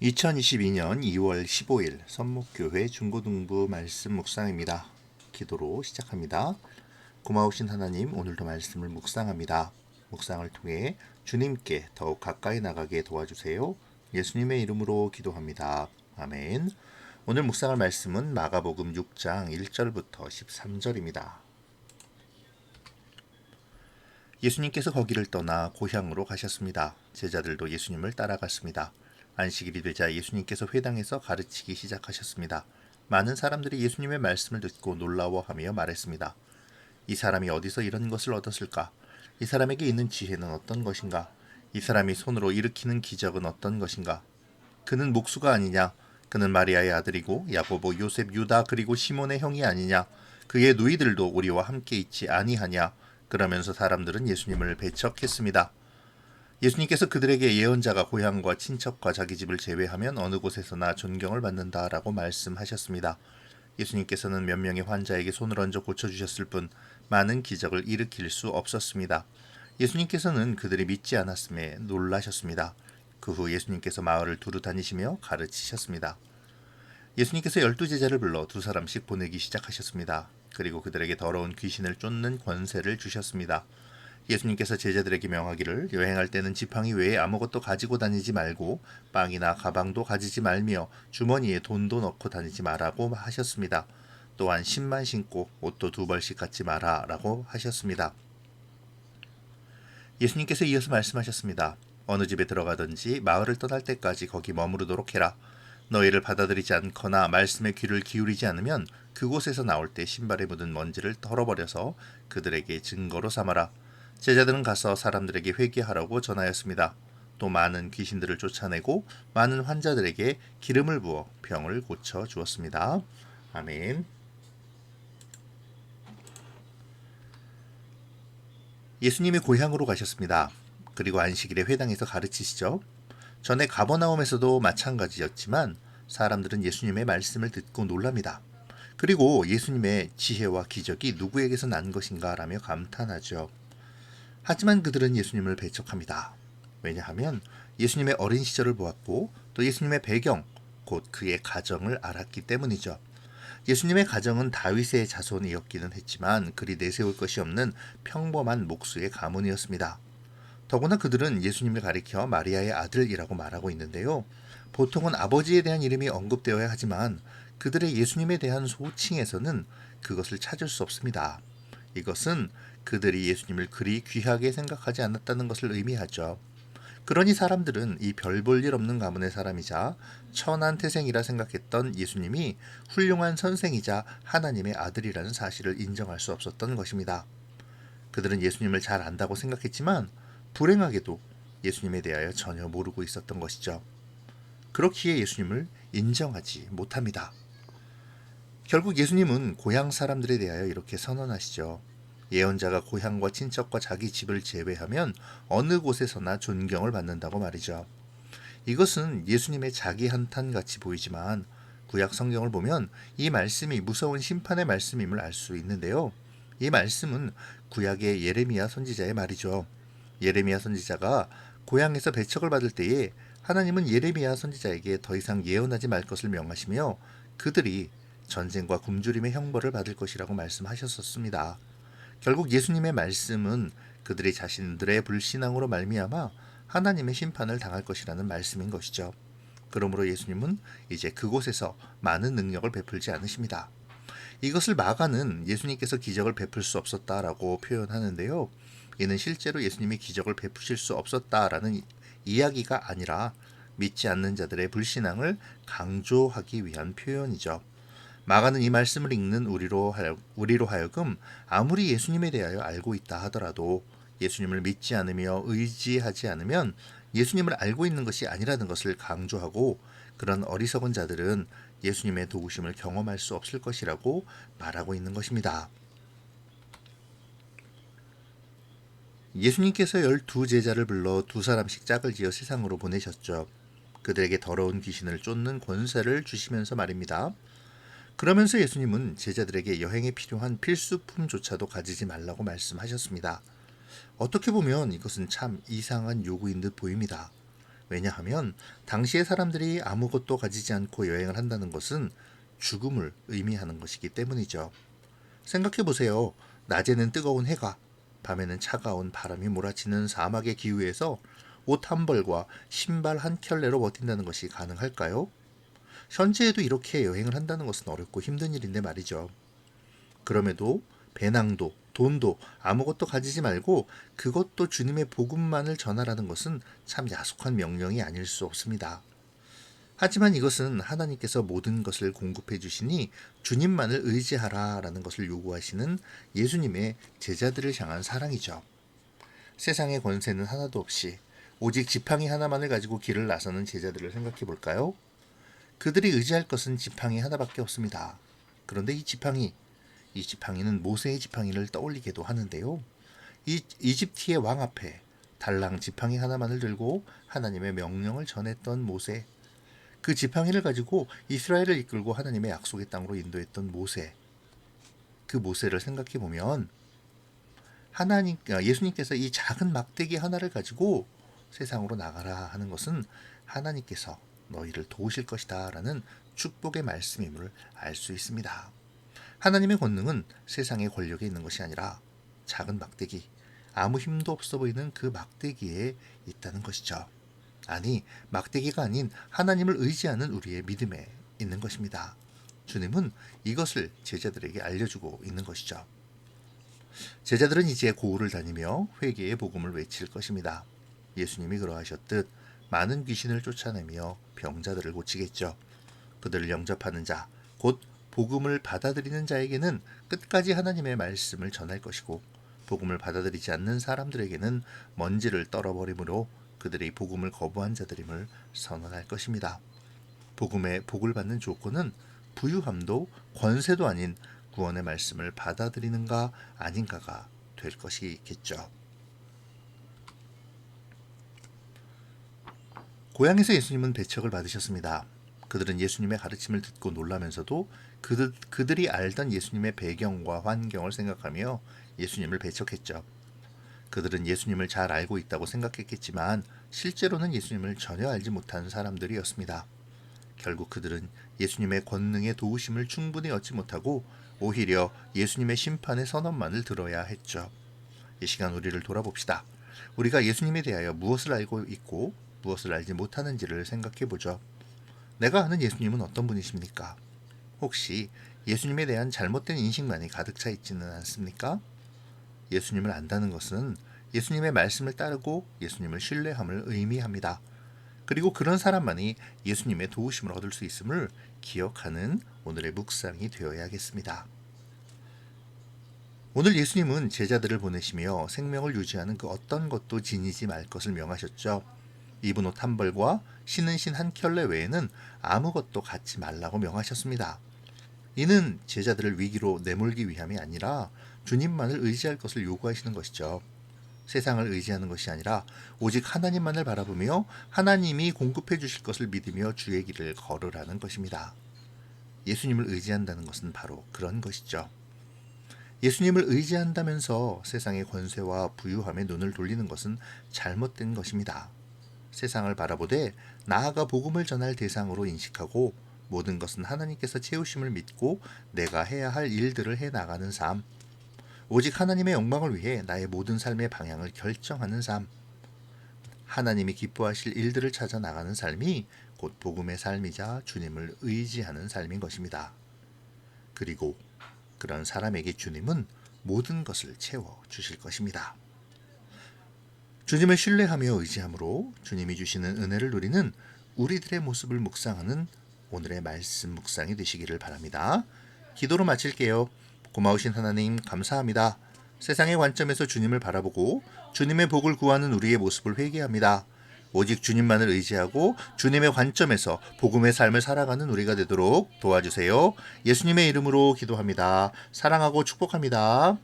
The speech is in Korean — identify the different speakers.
Speaker 1: 2022년 2월 15일 선목교회 중고등부 말씀 묵상입니다. 기도로 시작합니다. 고마우신 하나님, 오늘도 말씀을 묵상합니다. 묵상을 통해 주님께 더욱 가까이 나가게 도와주세요. 예수님의 이름으로 기도합니다. 아멘. 오늘 묵상할 말씀은 마가복음 6장 1절부터 13절입니다. 예수님께서 거기를 떠나 고향으로 가셨습니다. 제자들도 예수님을 따라갔습니다. 안식일이 되자 예수님께서 회당에서 가르치기 시작하셨습니다. 많은 사람들이 예수님의 말씀을 듣고 놀라워하며 말했습니다. 이 사람이 어디서 이런 것을 얻었을까? 이 사람에게 있는 지혜는 어떤 것인가? 이 사람이 손으로 일으키는 기적은 어떤 것인가? 그는 목수가 아니냐? 그는 마리아의 아들이고 야고보, 요셉, 유다 그리고 시몬의 형이 아니냐? 그의 누이들도 우리와 함께 있지 아니하냐? 그러면서 사람들은 예수님을 배척했습니다. 예수님께서 그들에게 예언자가 고향과 친척과 자기 집을 제외하면 어느 곳에서나 존경을 받는다라고 말씀하셨습니다. 예수님께서는 몇 명의 환자에게 손을 얹어 고쳐주셨을 뿐 많은 기적을 일으킬 수 없었습니다. 예수님께서는 그들이 믿지 않았음에 놀라셨습니다. 그 후 예수님께서 마을을 두루 다니시며 가르치셨습니다. 예수님께서 12제자를 불러 두 사람씩 보내기 시작하셨습니다. 그리고 그들에게 더러운 귀신을 쫓는 권세를 주셨습니다. 예수님께서 제자들에게 명하기를 여행할 때는 지팡이 외에 아무것도 가지고 다니지 말고 빵이나 가방도 가지지 말며 주머니에 돈도 넣고 다니지 말라고 하셨습니다. 또한 신만 신고 옷도 두 벌씩 갖지 마라 라고 하셨습니다. 예수님께서 이어서 말씀하셨습니다. 어느 집에 들어가든지 마을을 떠날 때까지 거기 머무르도록 해라. 너희를 받아들이지 않거나 말씀에 귀를 기울이지 않으면 그곳에서 나올 때 신발에 묻은 먼지를 털어버려서 그들에게 증거로 삼아라. 제자들은 가서 사람들에게 회개하라고 전하였습니다. 또 많은 귀신들을 쫓아내고 많은 환자들에게 기름을 부어 병을 고쳐 주었습니다. 아멘. 예수님이 고향으로 가셨습니다. 그리고 안식일에 회당에서 가르치시죠. 전에 가버나움에서도 마찬가지였지만 사람들은 예수님의 말씀을 듣고 놀랍니다. 그리고 예수님의 지혜와 기적이 누구에게서 난 것인가 라며 감탄하죠. 하지만 그들은 예수님을 배척합니다. 왜냐하면 예수님의 어린 시절을 보았고 또 예수님의 배경, 곧 그의 가정을 알았기 때문이죠. 예수님의 가정은 다윗의 자손이었기는 했지만 그리 내세울 것이 없는 평범한 목수의 가문이었습니다. 더구나 그들은 예수님을 가리켜 마리아의 아들이라고 말하고 있는데요. 보통은 아버지에 대한 이름이 언급되어야 하지만 그들의 예수님에 대한 소칭에서는 그것을 찾을 수 없습니다. 이것은 그들이 예수님을 그리 귀하게 생각하지 않았다는 것을 의미하죠. 그러니 사람들은 이 별 볼 일 없는 가문의 사람이자 천한 태생이라 생각했던 예수님이 훌륭한 선생이자 하나님의 아들이라는 사실을 인정할 수 없었던 것입니다. 그들은 예수님을 잘 안다고 생각했지만 불행하게도 예수님에 대하여 전혀 모르고 있었던 것이죠. 그렇기에 예수님을 인정하지 못합니다. 결국 예수님은 고향 사람들에 대하여 이렇게 선언하시죠. 예언자가 고향과 친척과 자기 집을 제외하면 어느 곳에서나 존경을 받는다고 말이죠. 이것은 예수님의 자기 한탄같이 보이지만 구약 성경을 보면 이 말씀이 무서운 심판의 말씀임을 알 수 있는데요. 이 말씀은 구약의 예레미야 선지자의 말이죠. 예레미야 선지자가 고향에서 배척을 받을 때에 하나님은 예레미야 선지자에게 더 이상 예언하지 말 것을 명하시며 그들이 전쟁과 굶주림의 형벌을 받을 것이라고 말씀하셨었습니다. 결국 예수님의 말씀은 그들이 자신들의 불신앙으로 말미암아 하나님의 심판을 당할 것이라는 말씀인 것이죠. 그러므로 예수님은 이제 그곳에서 많은 능력을 베풀지 않으십니다. 이것을 마가는 예수님께서 기적을 베풀 수 없었다라고 표현하는데요. 이는 실제로 예수님이 기적을 베푸실 수 없었다라는 이야기가 아니라 믿지 않는 자들의 불신앙을 강조하기 위한 표현이죠. 마가는 이 말씀을 읽는 우리로 하여금 아무리 예수님에 대하여 알고 있다 하더라도 예수님을 믿지 않으며 의지하지 않으면 예수님을 알고 있는 것이 아니라는 것을 강조하고 그런 어리석은 자들은 예수님의 도우심을 경험할 수 없을 것이라고 말하고 있는 것입니다. 예수님께서 12제자를 불러 두 사람씩 짝을 지어 세상으로 보내셨죠. 그들에게 더러운 귀신을 쫓는 권세를 주시면서 말입니다. 그러면서 예수님은 제자들에게 여행에 필요한 필수품조차도 가지지 말라고 말씀하셨습니다. 어떻게 보면 이것은 참 이상한 요구인 듯 보입니다. 왜냐하면 당시의 사람들이 아무것도 가지지 않고 여행을 한다는 것은 죽음을 의미하는 것이기 때문이죠. 생각해 보세요. 낮에는 뜨거운 해가, 밤에는 차가운 바람이 몰아치는 사막의 기후에서 옷 한 벌과 신발 한 켤레로 버틴다는 것이 가능할까요? 현재에도 이렇게 여행을 한다는 것은 어렵고 힘든 일인데 말이죠. 그럼에도 배낭도 돈도 아무것도 가지지 말고 그것도 주님의 복음만을 전하라는 것은 참 야속한 명령이 아닐 수 없습니다. 하지만 이것은 하나님께서 모든 것을 공급해 주시니 주님만을 의지하라라는 것을 요구하시는 예수님의 제자들을 향한 사랑이죠. 세상의 권세는 하나도 없이 오직 지팡이 하나만을 가지고 길을 나서는 제자들을 생각해 볼까요? 그들이 의지할 것은 지팡이 하나밖에 없습니다. 그런데 이 지팡이는 모세의 지팡이를 떠올리게도 하는데요. 이 이집트의 왕 앞에 달랑 지팡이 하나만을 들고 하나님의 명령을 전했던 모세, 그 지팡이를 가지고 이스라엘을 이끌고 하나님의 약속의 땅으로 인도했던 모세, 그 모세를 생각해 보면 예수님께서 이 작은 막대기 하나를 가지고 세상으로 나가라 하는 것은 하나님께서 너희를 도우실 것이다 라는 축복의 말씀임을 알 수 있습니다. 하나님의 권능은 세상의 권력에 있는 것이 아니라 작은 막대기, 아무 힘도 없어 보이는 그 막대기에 있다는 것이죠. 아니, 막대기가 아닌 하나님을 의지하는 우리의 믿음에 있는 것입니다. 주님은 이것을 제자들에게 알려주고 있는 것이죠. 제자들은 이제 고을을 다니며 회개의 복음을 외칠 것입니다. 예수님이 그러하셨듯 많은 귀신을 쫓아내며 병자들을 고치겠죠. 그들을 영접하는 자, 곧 복음을 받아들이는 자에게는 끝까지 하나님의 말씀을 전할 것이고, 복음을 받아들이지 않는 사람들에게는 먼지를 떨어버림으로 그들이 복음을 거부한 자들임을 선언할 것입니다. 복음의 복을 받는 조건은 부유함도 권세도 아닌 구원의 말씀을 받아들이는가 아닌가가 될 것이겠죠. 고향에서 예수님은 배척을 받으셨습니다. 그들은 예수님의 가르침을 듣고 놀라면서도 그들이 알던 예수님의 배경과 환경을 생각하며 예수님을 배척했죠. 그들은 예수님을 잘 알고 있다고 생각했겠지만 실제로는 예수님을 전혀 알지 못한 사람들이었습니다. 결국 그들은 예수님의 권능의 도우심을 충분히 얻지 못하고 오히려 예수님의 심판의 선언만을 들어야 했죠. 이 시간 우리를 돌아봅시다. 우리가 예수님에 대하여 무엇을 알고 있고 무엇을 알지 못하는지를 생각해 보죠. 내가 아는 예수님은 어떤 분이십니까? 혹시 예수님에 대한 잘못된 인식만이 가득 차 있지는 않습니까? 예수님을 안다는 것은 예수님의 말씀을 따르고 예수님을 신뢰함을 의미합니다. 그리고 그런 사람만이 예수님의 도우심을 얻을 수 있음을 기억하는 오늘의 묵상이 되어야겠습니다. 오늘 예수님은 제자들을 보내시며 생명을 유지하는 그 어떤 것도 지니지 말 것을 명하셨죠. 입은 옷 한 벌과 신은 신 한 켤레 외에는 아무것도 갖지 말라고 명하셨습니다. 이는 제자들을 위기로 내몰기 위함이 아니라 주님만을 의지할 것을 요구하시는 것이죠. 세상을 의지하는 것이 아니라 오직 하나님만을 바라보며 하나님이 공급해 주실 것을 믿으며 주의 길을 걸으라는 것입니다. 예수님을 의지한다는 것은 바로 그런 것이죠. 예수님을 의지한다면서 세상의 권세와 부유함에 눈을 돌리는 것은 잘못된 것입니다. 세상을 바라보되 나아가 복음을 전할 대상으로 인식하고 모든 것은 하나님께서 채우심을 믿고 내가 해야 할 일들을 해나가는 삶, 오직 하나님의 영광을 위해 나의 모든 삶의 방향을 결정하는 삶, 하나님이 기뻐하실 일들을 찾아 나가는 삶이 곧 복음의 삶이자 주님을 의지하는 삶인 것입니다. 그리고 그런 사람에게 주님은 모든 것을 채워 주실 것입니다. 주님을 신뢰하며 의지함으로 주님이 주시는 은혜를 누리는 우리들의 모습을 묵상하는 오늘의 말씀 묵상이 되시기를 바랍니다. 기도로 마칠게요. 고마우신 하나님 감사합니다. 세상의 관점에서 주님을 바라보고 주님의 복을 구하는 우리의 모습을 회개합니다. 오직 주님만을 의지하고 주님의 관점에서 복음의 삶을 살아가는 우리가 되도록 도와주세요. 예수님의 이름으로 기도합니다. 사랑하고 축복합니다.